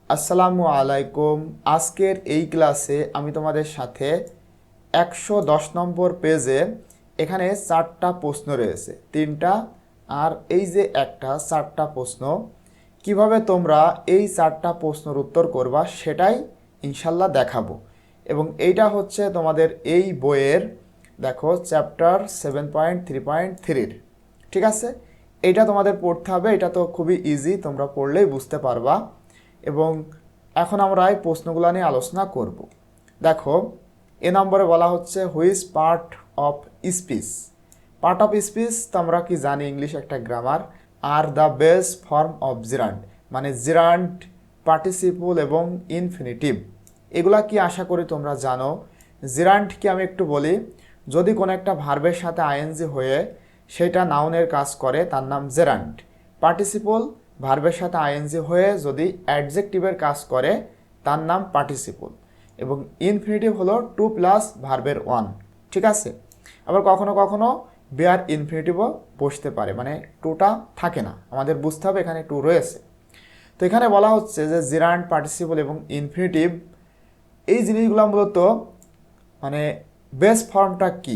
আসসালামু আলাইকুম। আজকের এই ক্লাসে আমি তোমাদের সাথে 110 নম্বর পেজে এখানে 4টা প্রশ্ন রয়েছে, 3টা আর এই যে একটা 4টা প্রশ্ন, কিভাবে তোমরা এই 4টা প্রশ্নের উত্তর করবা সেটাই ইনশাল্লাহ দেখাবো। এবং এইটা হচ্ছে তোমাদের এই বইয়ের, দেখো, চ্যাপ্টার 7.3.3-র, ঠিক আছে। এইটা তোমাদের পড়তে হবে, এটা তো খুবই ইজি, তোমরা পড়লেই বুঝতে পারবা। এবং এখন আমরা এই প্রশ্নগুলো নিয়ে আলোচনা করব। দেখো, এ নম্বরে বলা হচ্ছে which part of speech. Part of speech তো আমরা কি জানি, ইংলিশ একটা grammar. Are the base form of জিরান্ড, মানে জিরান্ড, পার্টিসিপল এবং ইনফিনিটিভ, এগুলা কি আশা করি তোমরা জানো। জিরান্ড কি আমি একটু বলি, যদি কোনো একটা ভার্বের সাথে আইএনজি হয়ে সেটা নাউনের কাজ করে তার নাম জেরান্ড। পার্টিসিপল ভার্বের সাথে আইএনজি হয়ে যদি অ্যাডজেক্টিভের কাজ করে তার নাম পার্টিসিপল। এবং ইনফিনিটিভ হলো 2 প্লাস ভার্বের 1, ঠিক আছে। আবার কখনো কখনো বেয়ার ইনফিনিটিভও বসতে পারে, মানে টুটা থাকে না, আমাদের বুঝতে হবে এখানে টু রয়েছে। তো এখানে বলা হচ্ছে যে জিরান্ড, পার্টিসিপল এবং ইনফিনিটিভ এই জিনিসগুলো মূলত মানে বেস ফর্মটা কি,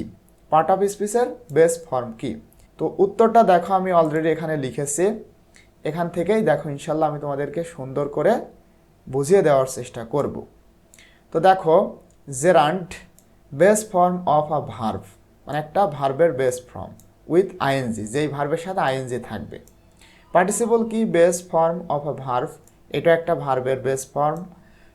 পার্ট অফ স্পিচের বেস ফর্ম কি। তো উত্তরটা দেখো আমি অলরেডি এখানে লিখেছি, এখান থেকেই দেখো ইনশাল্লাহ আমি তোমাদেরকে সুন্দর করে বুঝিয়ে দেওয়ার চেষ্টা করব। তো দেখো, gerund base form of a verb, মানে একটা ভার্বের বেস ফর্ম উইথ আইএনজি, যেই ভার্বের সাথে আইএনজি থাকবে। পার্টিসিপল কি, base form of a verb, এটা একটা ভার্বের base form.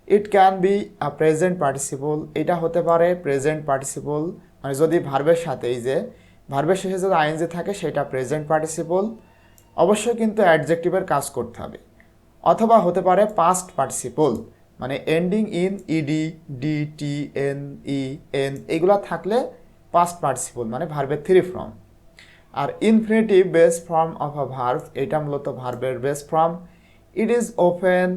It can be a present participle, এটা হতে পারে প্রেজেন্ট পার্টিসিপল, মানে যদি ভার্বের সাথে এই যে ভার্বের শেষে যদি আইএনজি থাকে সেটা প্রেজেন্ট পার্টিসিপল। অবশ্যই কিন্তু অ্যাডজেক্টিভের কাজ করতে হবে। অথবা হতে পারে পাস্ট পার্টিসিপল, মানে ending in ED, D, T, N, E, N এগুলা থাকলে পাস্ট পার্টিসিপল, মানে ভার্বের 3 ফর্ম। আর infinitive base form of a verb, এটা মূলত ভার্বের base form. It is often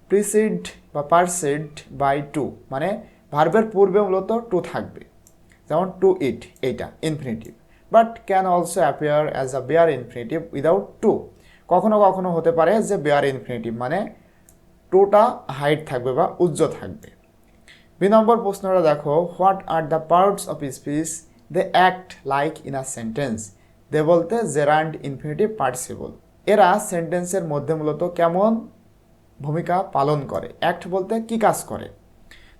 preceded বা পারসিড বাই টু, মানে ভার্বের পূর্বে মূলত টু থাকবে, যেমন টু ইট, এইটা infinitive. But can also appear as a bare infinitive without to, কখনো কখনো হতে পারে যে বেয়ার ইনফিনিটিভ, মানে টুটা হাইট থাকবে বা উজ্জ্ব থাকবে। 2 নম্বর প্রশ্নটা দেখো, what are the parts of speech they act like in a sentence. They বলতে জেরান্ড, ইনফিনিটিভ, পার্টিসিপল, এরা সেন্টেন্সের মধ্যে মূলত কেমন ভূমিকা পালন করে। অ্যাক্ট বলতে কি কাজ করে।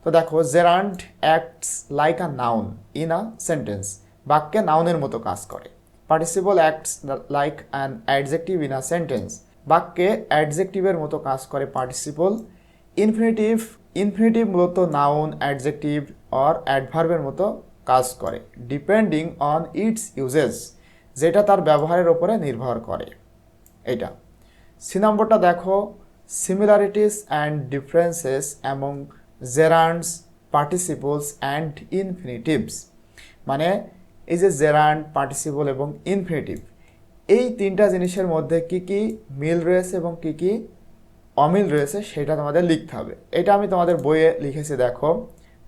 তো দেখো, gerund acts like a noun in a sentence, বাক্যে নাউনের মতো কাজ করে। Participle acts like an adjective in a sentence, বাক্যে অ্যাডজেক্টিভের মতো কাজ করে পার্টিসিপল। ইনফিনিটিভ, ইনফিনিটিভ মূলত নাউন, অ্যাডজেক্টিভ অর অ্যাডভার্বের মতো কাজ করে, ডিপেন্ডিং অন ইটস ইউজেস, যেটা তার ব্যবহারের ওপরে নির্ভর করে। এটা সি নম্বরটা দেখো, similarities and differences among gerunds, participles and infinitives, মানে এই যে জেরান্ড, পার্টিসিপল এবং ইনফিনিটিভ, এই 3টা জিনিসের মধ্যে কি কি মিল রয়েছে এবং কি কি অমিল রয়েছে সেটা তোমাদের লিখতে হবে। এটা আমি তোমাদের বইয়ে লিখেছি, দেখো।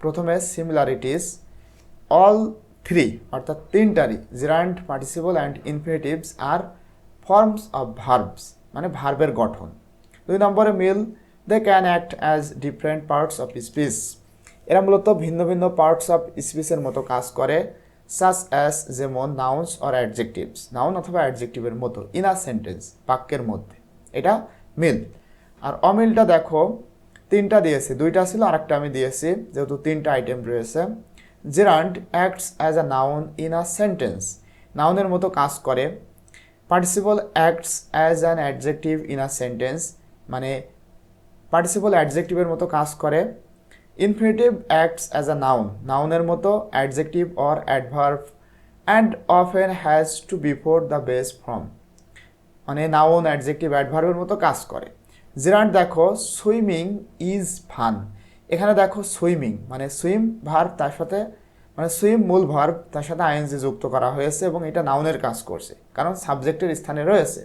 প্রথমে সিমিলারিটিস, অল 3 অর্থাৎ 3টারই gerund, participle and infinitives are forms of verbs, মানে ভার্বের গঠন। 2 নম্বরে মিল, they can act as different parts of speech, এরা মূলত ভিন্ন ভিন্ন পার্টস অফ স্পিচের মতো কাজ করে। সাচ অ্যাজ, যেমন নাউন্স অর অ্যাডজেক্টিভস, নাউন অথবা অ্যাডজেক্টিভের মতো, ইন আ সেন্টেন্স, বাক্যের মধ্যে, এটা মিল। আর অমিলটা দেখো, 3টা দিয়েছি, 2টা ছিল আরেকটা আমি দিয়েছি, যেহেতু 3টা আইটেম রয়েছে। Gerund acts as a noun in a sentence, নাউনের মতো কাজ করে। Participle acts as an adjective in a sentence, মানে পার্টিসিপল অ্যাডজেক্টিভের মতো কাজ করে। Infinitive acts as a noun, নাউনের মতো, adjective or adverb, and often has to before the base form, মানে নাউন, অ্যাডজেক্টিভ, অ্যাডভার্বের মতো কাজ করে। জেরান্ড দেখো, সুইমিং ইজ ফান, এখানে দেখো সুইমিং মানে সুইম ভার্ব, তার সাথে মানে সুইম মূল ভার্ব, তার সাথে আইএনজি যুক্ত করা হয়েছে এবং এটা নাউনের কাজ করছে কারণ সাবজেক্টের স্থানে রয়েছে,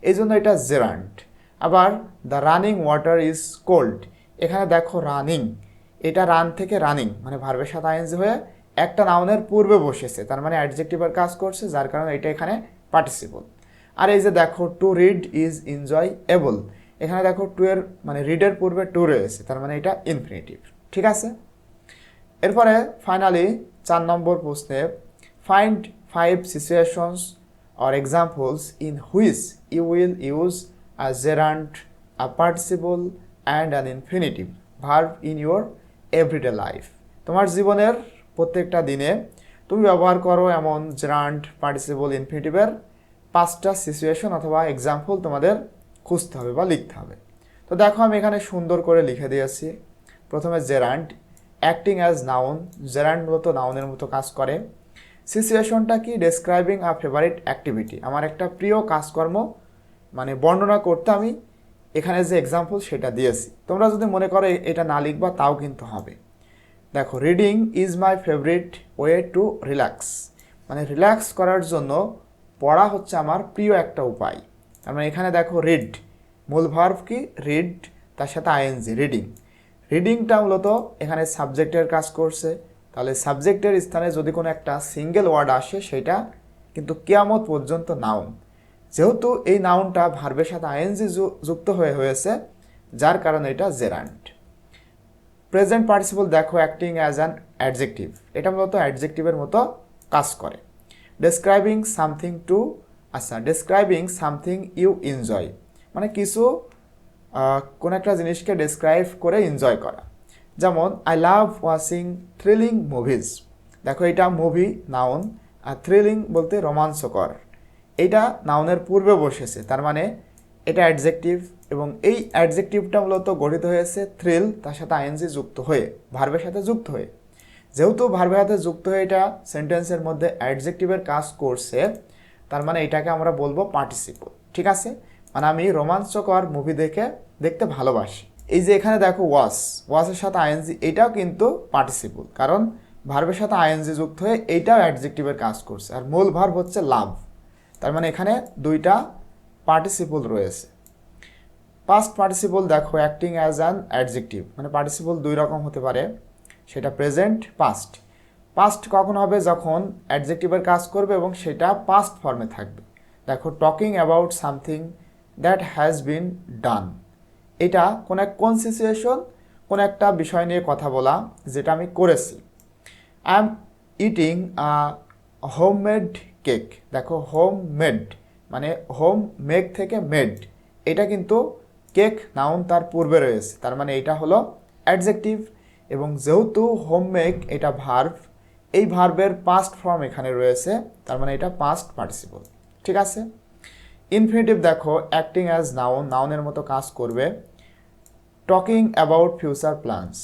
এই জন্য এটা জেরান্ড। আবার the running water is cold, এখানে দেখো রানিং, এটা রান থেকে রানিং, মানে ভার্বের সাথে আইএনজি হয়ে একটা নাউনের পূর্বে বসেছে, তার মানে অ্যাডজেক্টিভের কাজ করছে, যার কারণে এটা এখানে পার্টিসিপল। আর এই যে দেখো, টু রিড ইজ এনজয়এবল, এখানে দেখো টু এর মানে রিডের পূর্বে টু রয়েছে, তার মানে এটা ইনফিনিটিভ। ঠিক আছে, এরপরে ফাইনালি 4 নম্বর প্রশ্নে find 5 situations or examples in which you will use a gerund, a participle and an infinitive verb in your everyday life. তোমার জীবনের প্রত্যেকটা দিনে তুমি ব্যবহার করো এমন জেরান্ট, পার্টিসিপল, ইনফিনিটিভের 5টা সিচুয়েশন অথবা এক্সাম্পল তোমাদের খুঁজতে হবে বা লিখতে হবে। তো দেখো আমি এখানে সুন্দর করে লিখে দিয়েছি। প্রথমে gerund, acting as noun, gerund মূলত নাউনের মতো কাজ করে। সিচুয়েশনটা কি? ডেসক্রাইবিং আ ফেভারিট অ্যাক্টিভিটি, আমার একটা প্রিয় কাজকর্ম মানে বর্ণনা করতে আমি এখানে যে এক্সাম্পল সেটা দিয়েছি। তোমরা যদি মনে করো এটা না লিখবা তাও কিন্তু হবে। দেখো reading is my favourite way to relax, মানে রিল্যাক্স করার জন্য পড়া হচ্ছে আমার প্রিয় একটা উপায়। তার মানে এখানে দেখো রিড, মূল ভার্ব কি? রিড, তার সাথে আইএনজি, রিডিং। রিডিংটা মূলত এখানে সাবজেক্টের কাজ করছে, তাহলে সাবজেক্টের স্থানে যদি কোনো একটা সিঙ্গেল ওয়ার্ড আসে সেটা কিন্তু কিয়ামত পর্যন্ত নাউন। যেহেতু এই নাউনটা ভার্বের সাথে আইএনজি যুক্ত হয়েছে, যার কারণে এটা জেরান্ট। প্রেজেন্ট পার্টিসিপল দেখো অ্যাক্টিং অ্যাজ অ্যান অ্যাডজেক্টিভ, এটা মূলত অ্যাডজেক্টিভের মতো কাজ করে। ডেসক্রাইবিং সামথিং টু, আচ্ছা ডেসক্রাইবিং সামথিং ইউ এনজয়, মানে কিছু কোনো একটা জিনিসকে ডেসক্রাইব করে এনজয় করা। যেমন I love watching thrilling movies, দেখো এটা মুভি নাউন, আর থ্রিলিং বলতে রোমাঞ্চকর, এইটা নাউনের পূর্বে বসেছে, তার মানে এটা অ্যাডজেক্টিভ। এবং এই অ্যাডজেক্টিভটা মূলত গঠিত হয়েছে থ্রিল তার সাথে আইএনজি যুক্ত হয়ে, ভার্বের সাথে যুক্ত হয়ে। যেহেতু ভার্বের সাথে যুক্ত হয়ে এটা সেন্টেন্সের মধ্যে অ্যাডজেক্টিভের কাজ করছে, তার মানে এটাকে আমরা বলবো পার্টিসিপল। ঠিক আছে, মানে আমি রোমাঞ্চকর মুভি দেখতে ভালোবাসি। এই যে এখানে দেখো ওয়াসের সাথে আইএনজি, এটাও কিন্তু পার্টিসিপল, কারণ ভার্বের সাথে আইএনজি যুক্ত হয়ে এইটাও অ্যাডজেক্টিভের কাজ করছে। আর মূল ভার্ব হচ্ছে লাভ, তার মানে এখানে দুইটা পার্টিসিপল রয়েছে। পাস্ট পার্টিসিপল দেখো অ্যাক্টিং অ্যাজ অ্যান অ্যাডজেক্টিভ, মানে পার্টিসিপল দুই রকম হতে পারে, সেটা প্রেজেন্ট, পাস্ট। পাস্ট কখন হবে? যখন অ্যাডজেক্টিভের কাজ করবে এবং সেটা পাস্ট ফর্মে থাকবে। দেখো talking about something that has been done, এটা কোন সিচুয়েশন? কোন একটা বিষয় নিয়ে কথা বলা যেটা আমি করেছি। I am eating a homemade cake, দেখো হোমমেড মানে হোম মেক থেকে মেড, এটা কিন্তু কেক নাউন তার পূর্বে রয়েছে, তার মানে এটা হলো অ্যাডজেক্টিভ। এবং যেহেতু হোম মেক এটা ভার্ব, এই ভার্বের পাস্ট ফর্ম এখানে রয়েছে, তার মানে এটা পাস্ট পার্টিসিপল। ঠিক আছে, ইনফিনিটিভ দেখো অ্যাক্টিং অ্যাজ নাউন, নাউনের মতো কাজ করবে। টকিং অ্যাবাউট ফিউচার প্ল্যানস,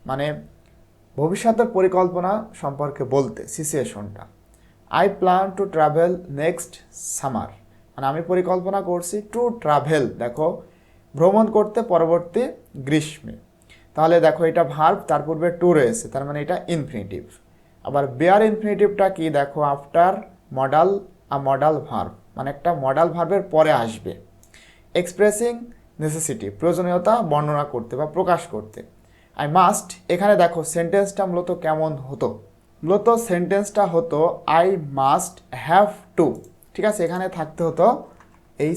মানে ভবিষ্যতের পরিকল্পনা সম্পর্কে বলতে সিচুয়েশনটা। I plan to travel next summer, মানে আমি পরিকল্পনা করছি টু ট্রাভেল, দেখো ভ্রমণ করতে পরবর্তী গ্রীষ্মে। তাহলে দেখো এটা ভার্ব, তার পূর্বে টু রয়েছে, তার মানে এটা ইনফিনিটিভ। আবার বেয়ার ইনফিনিটিভটা কি? দেখো আফটার মডাল ভার্ব, মানে একটা মডাল ভার্বের পরে আসবে। এক্সপ্রেসিং নেসেসিটি, প্রয়োজনীয়তা বর্ণনা করতে বা প্রকাশ করতে। আই মাস্ট, এখানে দেখো সেন্টেন্সটা মূলত কেমন হতো? মূলত সেন্টেন্সটা হতো আই মাস্ট হ্যাভ টু। ঠিক আছে, এখানে থাকতে হতো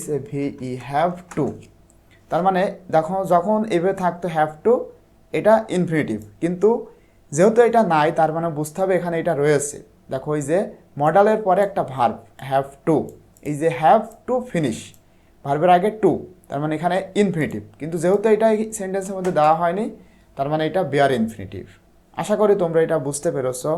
HAVE হ্যাভ টু, তার মানে দেখো যখন এভাবে থাকতো হ্যাভ টু, এটা ইনফিনিটিভ। কিন্তু যেহেতু এটা নাই, তার মানে বুঝতে হবে এখানে এটা রয়েছে। দেখো এই যে মডালের পরে একটা ভার্ব হ্যাভ টু, এই যে হ্যাভ টু ফিনিশ, ভার্বের আগে টু, তার মানে এখানে ইনফিনিটিভ। কিন্তু যেহেতু এটা এই সেন্টেন্সের মধ্যে দেওয়া হয়নি, তার মানে এটা বেয়ার ইনফিনিটিভ। আশা করি তোমরা এটা বুঝতে পেরেছো।